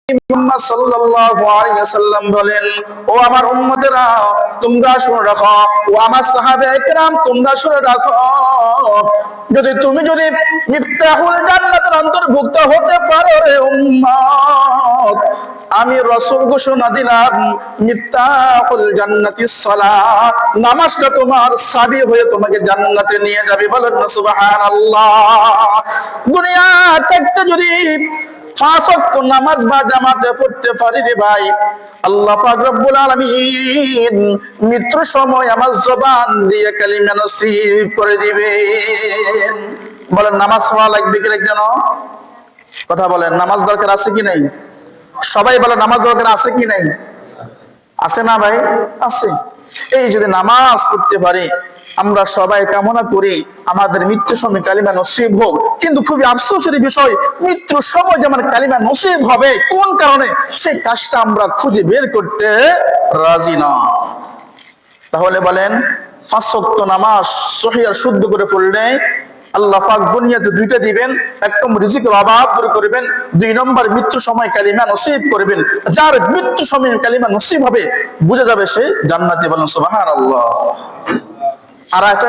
মুহাম্মদ সাল্লাল্লাহু আলাইহি ওয়াসাল্লাম বলেন, ও আমার উম্মতেরা তোমরা শুনে রাখো, ও আমার সাহাবায়ে কেরাম তোমরা শুনে রাখো, তুমি যদি মিফতাহুল জান্নাতের অন্তর্ভুক্ত হতে পারো রে উম্মত, আমি রাসূল ঘোষণা দিলাম মিফতাহুল জান্নাতিস সালাত, নামাজটা তোমার চাবি হয়ে তোমাকে জান্নাতে নিয়ে যাবে। বলেন না সুবহানাল্লাহ। দুনিয়াতে একটা যদি 5 ওয়াক্ত নামাজ বা জামাতে পড়তে পারি রে ভাই, আল্লাহ পাক রব্বুল আলামিন মৃত্যুর সময় আমার জবান দিয়ে কালিমা নসিব করে দিবেন। বলেন নামাজ পড়া লাগবে কি লাগবে না? কথা বলেন, নামাজ দরকার আছে কি নাই? সবাই বলে নামাজ দরকার আছে কি নাই? আছে না ভাই? আছে। এই যদি নামাজ পড়তে পারি, আমরা সবাই কামনা করি আমাদের মৃত্যুর সময় কালিমা নসিব হোক, কিন্তু খুবই আফসোসের বিষয় মৃত্যুর সময় যেমন কালিমা নসিব হবে, কোন কারণে সেই কাজটা আমরা খুঁজে বের করতে রাজি না। তাহলে বলেন 5 ওয়াক্ত নামাজ সহিহ আর শুদ্ধ করে পড়লে আল্লাহ পাক দুনিয়াতে দুইটা দিবেন, এক নম্বর রিজিকের অভাব দূর করবেন, 2 নম্বর মৃত্যু সময় কালিমা নসিব করবেন। যার মৃত্যু সময় কালিমা নসিব হবে বুঝে যাবে সে জান্নাতি। বলেন সুবহানাল্লাহ। আর একটা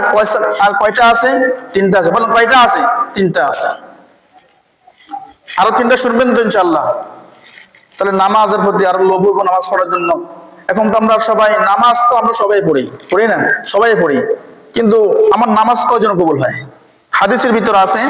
আর কয়টা আছে? 3টা আছে। বলেন কয়টা আছে? 3টা আছে। আরো 3টা শুনবেন তো ইনশাআল্লাহ। তাহলে নামাজের প্রতি আরো লোভ হইব নামাজ পড়ার জন্য। এখন তো আমরা সবাই নামাজ তো আমরা সবাই পড়ি না? সবাই পড়ি, কিন্তু আমার নামাজ কয়জন কবুল হয়? হাদিসের ভিতর আছে